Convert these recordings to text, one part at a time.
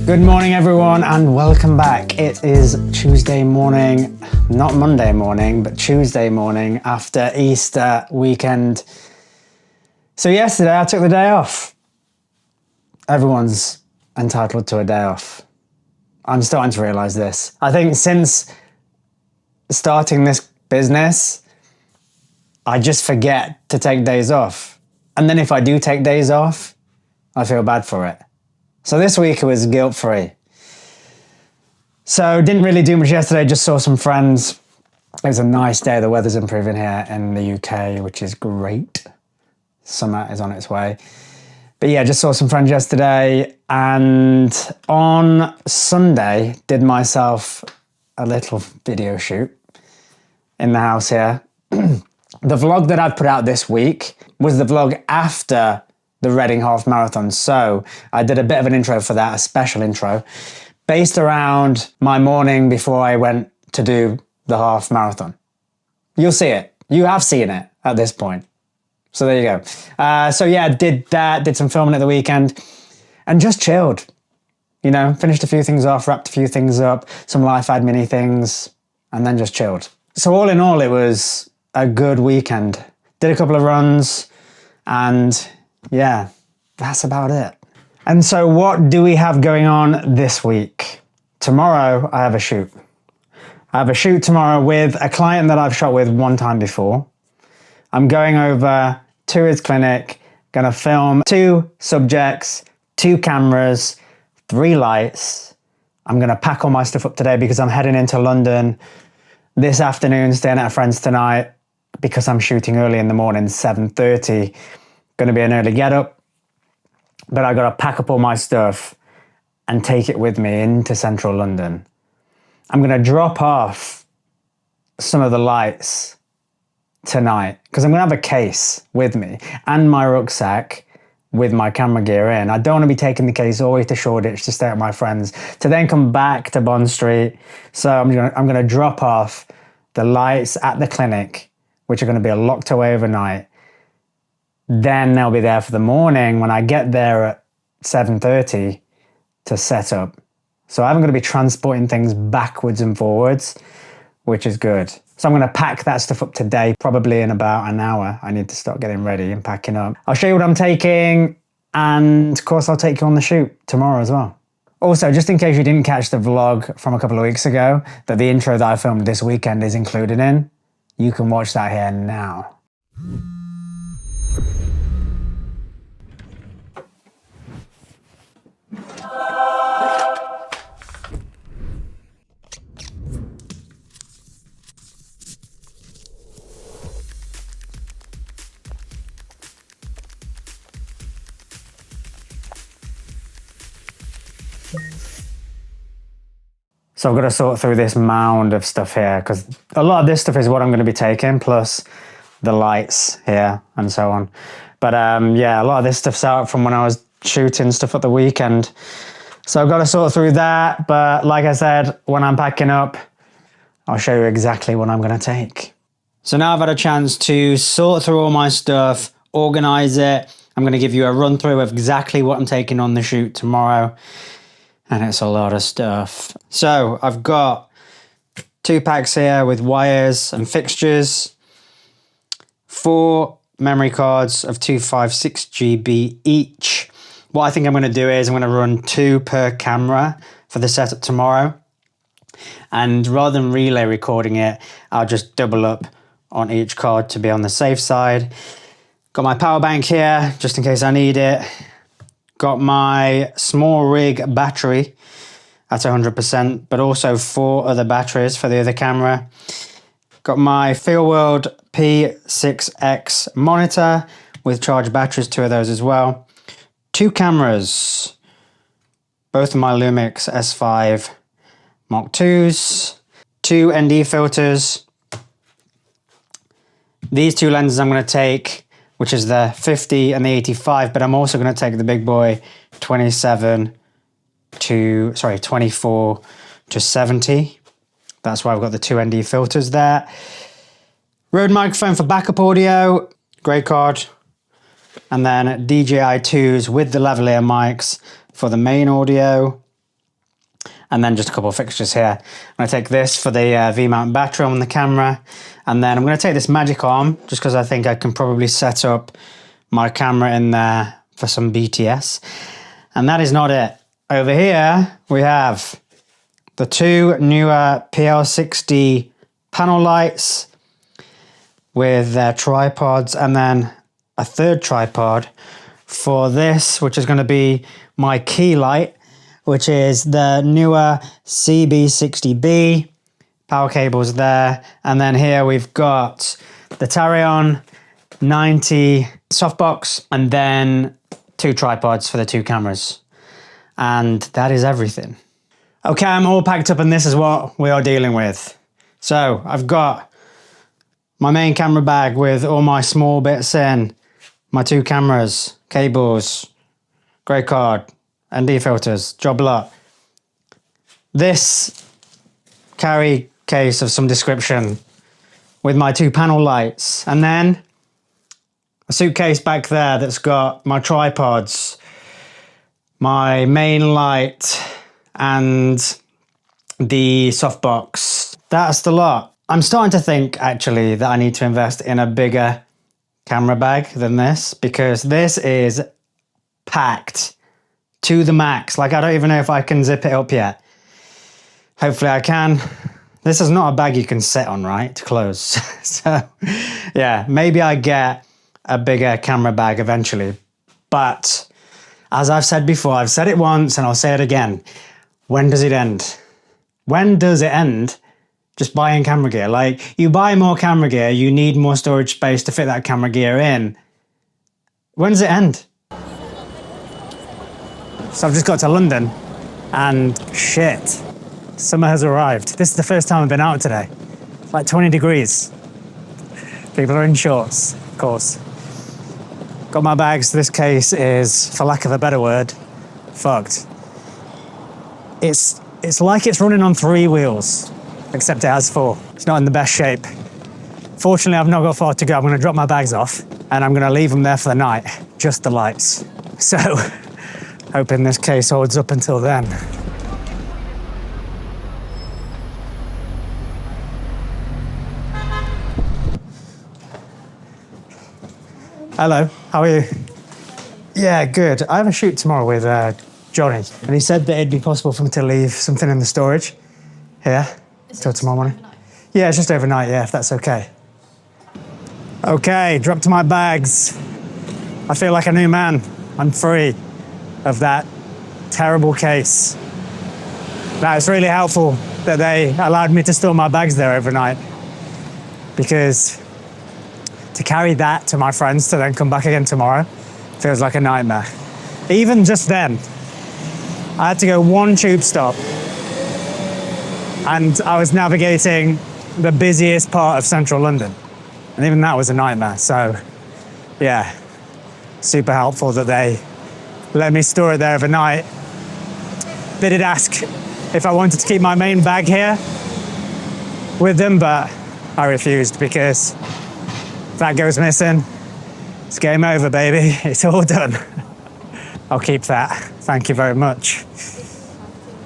Good morning everyone and welcome back. It is Tuesday morning, not Monday morning, but Tuesday morning after Easter weekend. So yesterday I took the day off. Everyone's entitled to a day off. I'm starting to realise this. I think since starting this business, I just forget to take days off. And then if I do take days off, I feel bad for it. So this week it was guilt-free. So didn't really do much yesterday, just saw some friends. It was a nice day, the weather's improving here in the UK, which is great. Summer is on its way. But yeah, just saw some friends yesterday, and on Sunday did myself a little video shoot in the house here. The vlog that I'd put out this week was the vlog after the Reading Half Marathon. So I did a bit of an intro for that, a special intro, based around my morning before I went to do the half marathon. You'll see it. You have seen it at this point. So there you go. So yeah, did that, did some filming at the weekend and just chilled. You know, finished a few things off, wrapped a few things up, some life admin things, and then just chilled. So all in all, it was a good weekend. Did a couple of runs and yeah, that's about it. And so what do we have going on this week? Tomorrow, I have a shoot. I have a shoot tomorrow with a client that I've shot with one time before. I'm going over to his clinic, gonna film 2 subjects, 2 cameras, 3 lights. I'm gonna pack all my stuff up today because I'm heading into London this afternoon, staying at a friend's tonight because I'm shooting early in the morning, 7:30. Going to be an early get up, but I got to pack up all my stuff and take it with me into central London. I'm going to drop off some of the lights tonight because I'm going to have a case with me and my rucksack with my camera gear in. I don't want to be taking the case all the way to Shoreditch to stay at my friends to then come back to Bond Street. So I'm going to drop off the lights at the clinic, which are going to be locked away overnight. Then they'll be there for the morning when I get there at 7:30 to set up. So I'm going to be transporting things backwards and forwards, which is good. So I'm going to pack that stuff up today, probably in about an hour. I need to start getting ready and packing up. I'll show you what I'm taking, and of course I'll take you on the shoot tomorrow as well. Also, just in case you didn't catch the vlog from a couple of weeks ago, that the intro that I filmed this weekend is included in, you can watch that here now. So I've got to sort through this mound of stuff here because a lot of this stuff is what I'm going to be taking, plus the lights here and so on. But yeah, a lot of this stuff's out from when I was shooting stuff at the weekend. So I've got to sort through that. But like I said, when I'm packing up, I'll show you exactly what I'm going to take. So now I've had a chance to sort through all my stuff, organize it. I'm going to give you a run through of exactly what I'm taking on the shoot tomorrow. And it's a lot of stuff. So I've got 2 packs here with wires and fixtures, 4 memory cards of 256 GB each. What I think I'm going to do is I'm going to run 2 per camera for the setup tomorrow. And rather than relay recording it, I'll just double up on each card to be on the safe side. Got my power bank here, just in case I need it. Got my small rig battery at 100%, but also 4 other batteries for the other camera. Got my Fieldworld P6X monitor with charged batteries, 2 of those as well. 2 cameras, both of my Lumix S5 Mark IIs, 2 ND filters. These 2 lenses I'm going to take, which is the 50 and the 85, but I'm also going to take the big boy 24 to 70. That's why I've got the 2 ND filters there. Rode microphone for backup audio, grey card, and then DJI 2s with the lavalier mics for the main audio. and then just a couple of fixtures here. I'm going to take this for the V-mount battery on the camera, and then I'm going to take this magic arm just because I think I can probably set up my camera in there for some BTS. And that is not it. Over here we have the two newer PL60 panel lights with their tripods, and then a third tripod for this, which is going to be my key light, which is the newer CB60B. Power cables there. And then here we've got the Tarion 90 softbox, and then two tripods for the two cameras. And that is everything. Okay, I'm all packed up and this is what we are dealing with. So I've got my main camera bag with all my small bits in, my two cameras, cables, grey card, ND filters, job lot. This carry case of some description with my two panel lights, and then a suitcase back there that's got my tripods, my main light, and the softbox. That's the lot. I'm starting to think actually that I need to invest in a bigger camera bag than this, because this is packed to the max. Like, I don't even know if I can zip it up yet. Hopefully I can. This is not a bag you can sit on, right, to close. So yeah, maybe I get a bigger camera bag eventually. But as I've said before, I've said it once and I'll say it again. When does it end? When does it end? Just buying camera gear. Like, you buy more camera gear, you need more storage space to fit that camera gear in. When does it end? So I've just got to London and shit, summer has arrived. This is the first time I've been out today. It's like 20 degrees. People are in shorts, of course. Got my bags. This case is, for lack of a better word, fucked. It's like it's running on 3 wheels, except it has 4. It's not in the best shape. Fortunately, I've not got far to go. I'm going to drop my bags off and I'm going to leave them there for the night, just the lights. So, hoping this case holds up until then. Hello, how are you? Yeah, good. I have a shoot tomorrow with Johnny, and he said that it'd be possible for me to leave something in the storage here till tomorrow morning. Overnight? Yeah, it's just overnight, yeah, if that's okay. Okay, dropped my bags. I feel like a new man. I'm free of that terrible case. Now, it's really helpful that they allowed me to store my bags there overnight, because to carry that to my friends to then come back again tomorrow feels like a nightmare. Even just then, I had to go 1 tube stop and I was navigating the busiest part of central London. And even that was a nightmare. So yeah, super helpful that they let me store it there overnight. They did ask if I wanted to keep my main bag here with them, but I refused, because if that goes missing, it's game over, baby. It's all done. I'll keep that. Thank you very much.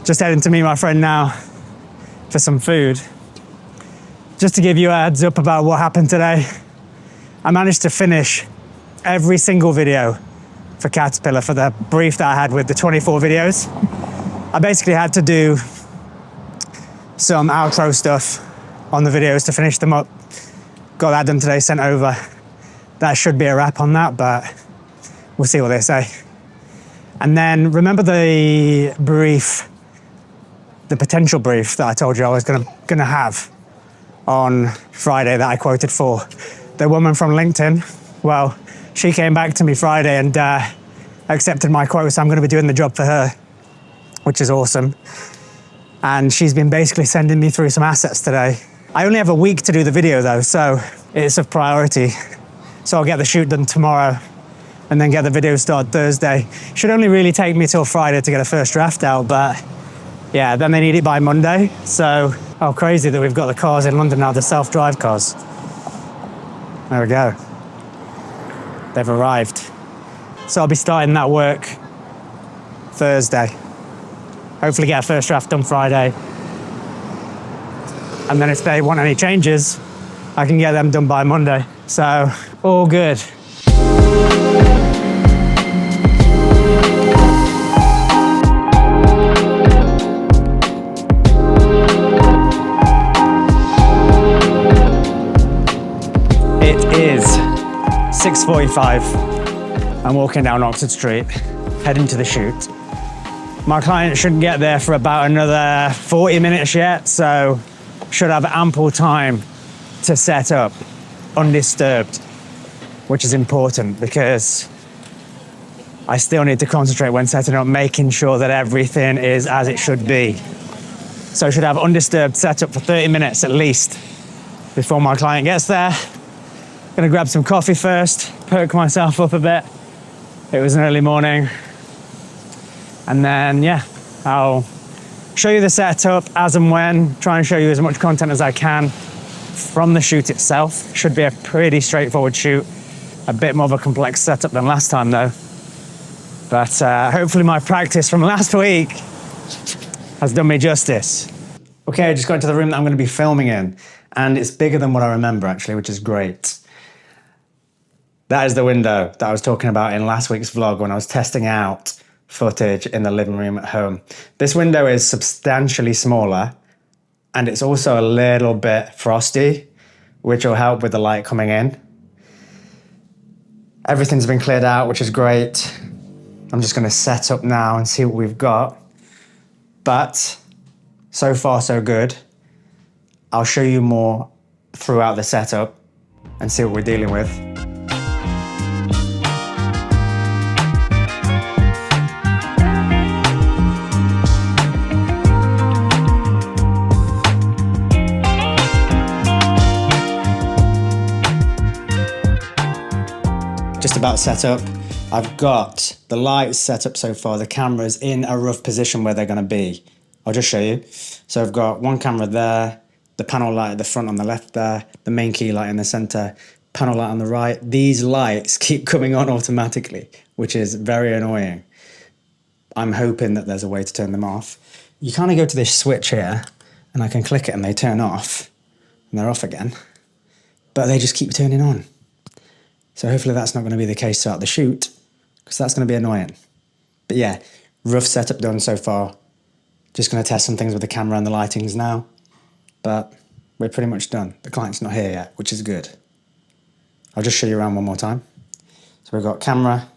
Just heading to meet my friend now for some food. Just to give you a heads up about what happened today, I managed to finish every single video for Caterpillar for the brief that I had with the 24 videos. I basically had to do some outro stuff on the videos to finish them up. Got that done today, sent over. That should be a wrap on that, but we'll see what they say. And then remember the brief, the potential brief that I told you I was gonna have on Friday that I quoted for the woman from LinkedIn? Well, she came back to me Friday and accepted my quote, so I'm gonna be doing the job for her, which is awesome. And she's been basically sending me through some assets today. I only have a week to do the video though, so it's of priority. So I'll get the shoot done tomorrow and then get the video started Thursday. Should only really take me till Friday to get a first draft out, but yeah, then they need it by Monday. So, oh, crazy that we've got the cars in London now, the self-drive cars. There we go. They've arrived. So I'll be starting that work Thursday. hopefully get a first draft done Friday. And then if they want any changes, I can get them done by Monday. So, all good. It is 6:45. I'm walking down Oxford Street, heading to the shoot. My client shouldn't get there for about another 40 minutes yet, so should have ample time to set up undisturbed, which is important because I still need to concentrate when setting up, making sure that everything is as it should be. So I should have undisturbed setup for 30 minutes at least before my client gets there. Gonna grab some coffee first, perk myself up a bit. It was an early morning. And then, yeah, I'll show you the setup as and when, try and show you as much content as I can from the shoot itself. Should be a pretty straightforward shoot. A bit more of a complex setup than last time though. But hopefully my practice from last week has done me justice. Okay, I just got into the room that I'm gonna be filming in, and it's bigger than what I remember actually, which is great. That is the window that I was talking about in last week's vlog when I was testing out footage in the living room at home. This window is substantially smaller, and it's also a little bit frosty, which will help with the light coming in. Everything's been cleared out, which is great. I'm just gonna set up now and see what we've got. But so far so good. I'll show you more throughout the setup and see what we're dealing with. Just about set up. I've got the lights set up so far. The camera's in a rough position where they're gonna be. I'll just show you. So I've got one camera there, the panel light at the front on the left there, the main key light in the center, panel light on the right. These lights keep coming on automatically, which is very annoying. I'm hoping that there's a way to turn them off. You kind of go to this switch here and I can click it and they turn off and they're off again, but they just keep turning on. So hopefully that's not going to be the case throughout the shoot, because that's going to be annoying. But yeah, rough setup done so far. Just going to test some things with the camera and the lightings now, but we're pretty much done. The client's not here yet, which is good. I'll just show you around one more time. So we've got camera.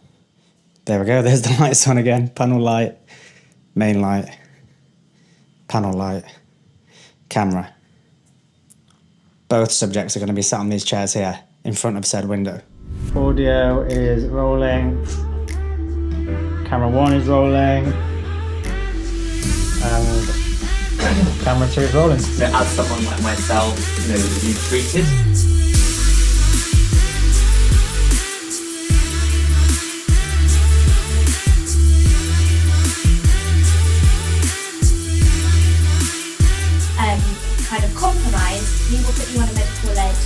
There we go. There's the lights on again. Panel light, main light, panel light, camera. Both subjects are going to be sat on these chairs here in front of said window. Audio is rolling. Camera 1 is rolling. And camera 2 is rolling. So as someone like myself, you know, you treated. Kind of compromise, we will put you on a medical ledge,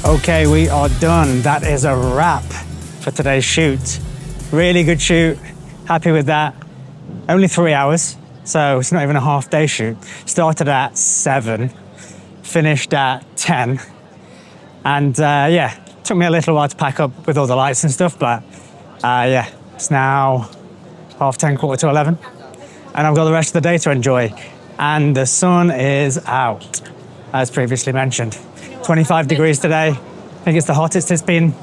Okay, we are done. That is a wrap for today's shoot. Really good shoot. Happy with that. Only 3 hours, so it's not even a half day shoot. Started at 7, finished at 10. And yeah, took me a little while to pack up with all the lights and stuff, but yeah, it's now 10:30, 11. And I've got the rest of the day to enjoy. And the sun is out, as previously mentioned. 25 degrees today. I think it's the hottest it's been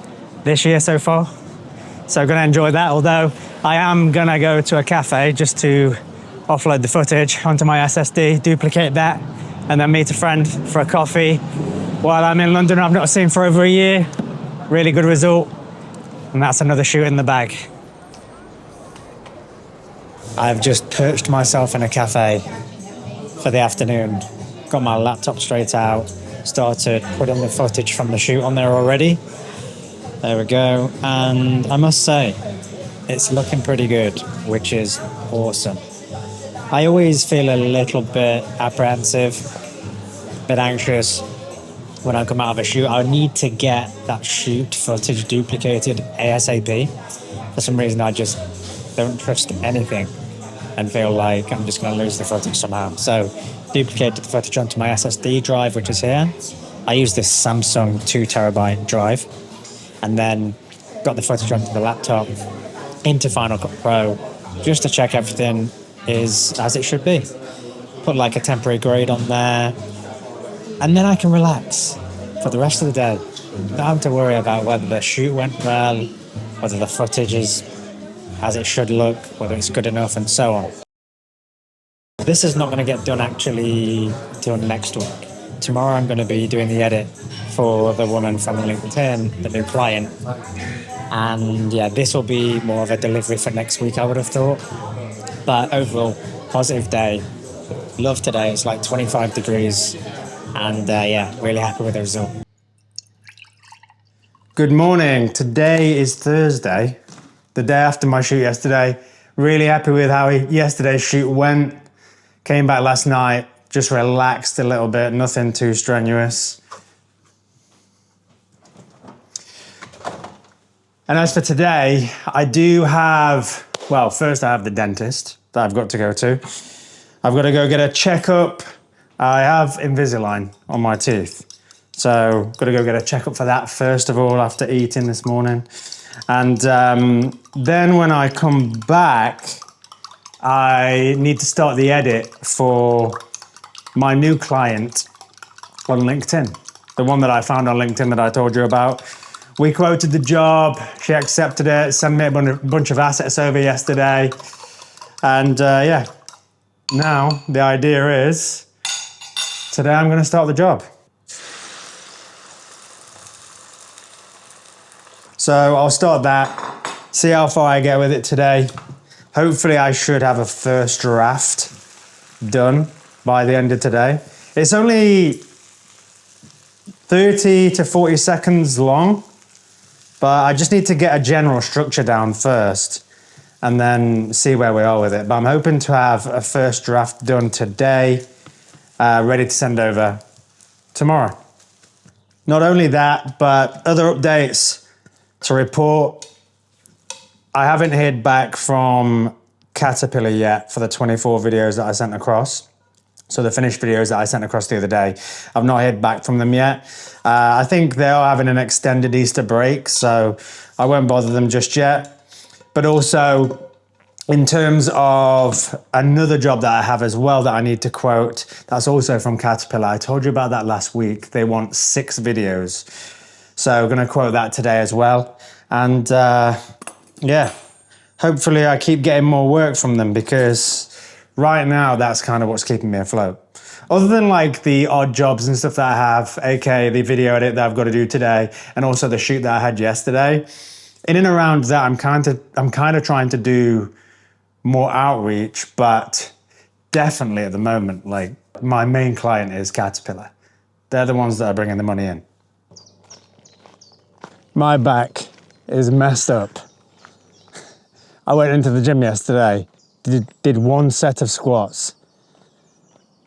this year so far. So I'm gonna enjoy that, although I am gonna go to a cafe just to offload the footage onto my SSD, duplicate that, and then meet a friend for a coffee while I'm in London. I've not seen for over a year. Really good result. And that's another shoot in the bag. I've just perched myself in a cafe for the afternoon. Got my laptop straight out, started putting the footage from the shoot on there already. There we go. And I must say, it's looking pretty good, which is awesome. I always feel a little bit apprehensive, a bit anxious when I come out of a shoot, I need to get that shoot footage duplicated ASAP. For some reason, I just don't trust anything and feel like I'm just going to lose the footage somehow. So duplicated the footage onto my SSD drive, which is here. I use this Samsung 2TB drive, and then got the footage onto the laptop into Final Cut Pro just to check everything is as it should be. Put like a temporary grade on there, and then I can relax for the rest of the day. Don't have to worry about whether the shoot went well, whether the footage is as it should look, whether it's good enough, and so on. This is not going to get done actually till next week. Tomorrow I'm going to be doing the edit for the woman from LinkedIn, the new client. And yeah, this will be more of a delivery for next week, I would have thought. But overall, positive day. Love today. It's like 25 degrees. And yeah, really happy with the result. Good morning. Today is Thursday, the day after my shoot yesterday. Really happy with how yesterday's shoot went. Came back last night, just relaxed a little bit, nothing too strenuous. And as for today, I do have, well, first I have the dentist that I've got to go to. I've got to go get a checkup. I have Invisalign on my teeth. So got to go get a checkup for that first of all after eating this morning. And then when I come back, I need to start the edit for my new client on LinkedIn. The one that I found on LinkedIn that I told you about. We quoted the job, she accepted it, sent me a bunch of assets over yesterday. And yeah, now the idea is, today I'm gonna start the job. So I'll start that, see how far I get with it today. Hopefully I should have a first draft done by the end of today. It's only 30 to 40 seconds long, but I just need to get a general structure down first and then see where we are with it. But I'm hoping to have a first draft done today, ready to send over tomorrow. Not only that, but other updates to report. I haven't heard back from Caterpillar yet for the 24 videos that I sent across. So the finished videos that I sent across the other day, I've not heard back from them yet. I think they are having an extended Easter break, so I won't bother them just yet. But also, in terms of another job that I have as well that I need to quote, that's also from Caterpillar. I told you about that last week. They want 6 videos. So I'm gonna quote that today as well. And yeah, hopefully I keep getting more work from them, because right now that's kind of what's keeping me afloat. Other than like the odd jobs and stuff that I have, aka the video edit that I've got to do today, and also the shoot that I had yesterday, in and around that I'm kind of trying to do more outreach, but definitely at the moment, like my main client is Caterpillar. They're the ones that are bringing the money in. My back is messed up. I went into the gym yesterday, did 1 set of squats,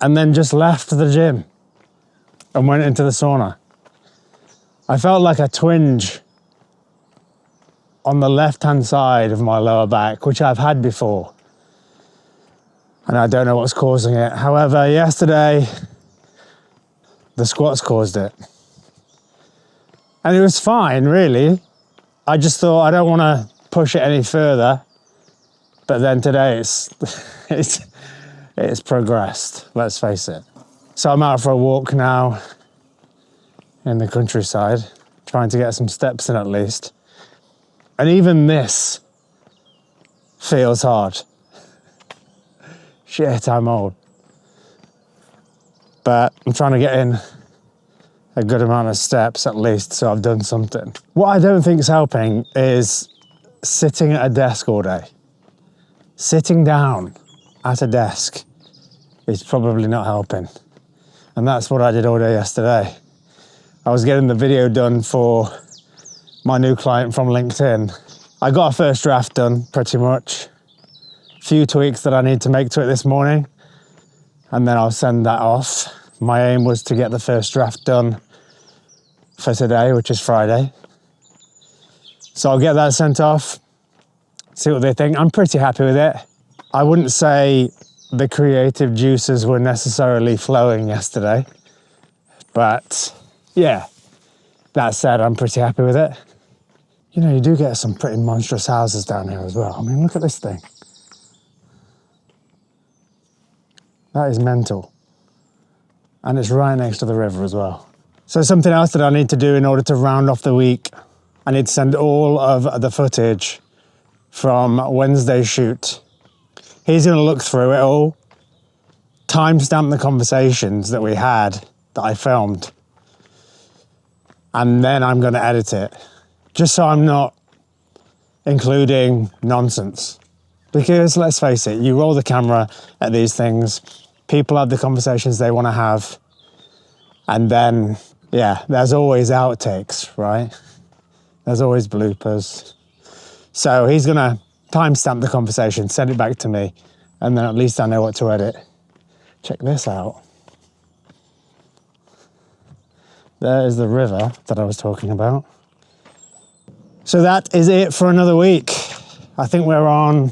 and then just left the gym and went into the sauna. I felt like a twinge on the left-hand side of my lower back, which I've had before, and I don't know what's causing it. However, yesterday, the squats caused it. And it was fine, really. I just thought I don't want to push it any further. But then today it's progressed, let's face it. So I'm out for a walk now in the countryside, trying to get some steps in at least. And even this feels hard. Shit, I'm old. But I'm trying to get in a good amount of steps at least, so I've done something. What I don't think is helping is sitting at a desk all day. Sitting down at a desk is probably not helping. And that's what I did all day yesterday. I was getting the video done for my new client from LinkedIn. I got a first draft done pretty much. A few tweaks that I need to make to it this morning, and then I'll send that off. My aim was to get the first draft done for today, which is Friday. So I'll get that sent off, see what they think. I'm pretty happy with it. I wouldn't say the creative juices were necessarily flowing yesterday, but yeah, that said, I'm pretty happy with it. You know, you do get some pretty monstrous houses down here as well. I mean, look at this thing. That is mental. And it's right next to the river as well. So something else that I need to do in order to round off the week, I need to send all of the footage from Wednesday's shoot. He's going to look through it all, timestamp the conversations that we had, that I filmed, and then I'm going to edit it, just so I'm not including nonsense. Because let's face it, you roll the camera at these things, people have the conversations they want to have, and then, yeah, there's always outtakes, right? There's always bloopers. So he's going to timestamp the conversation, send it back to me, and then at least I know what to edit. Check this out. There is the river that I was talking about. So that is it for another week. I think we're on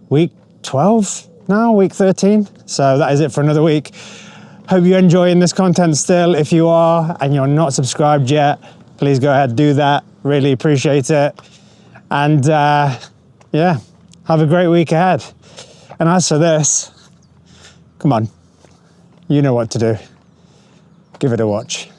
week 12 now, week 13. So that is it for another week. Hope you're enjoying this content still. If you are and you're not subscribed yet, please go ahead and do that. Really appreciate it. And yeah, have a great week ahead. And as for this, come on, you know what to do. Give it a watch.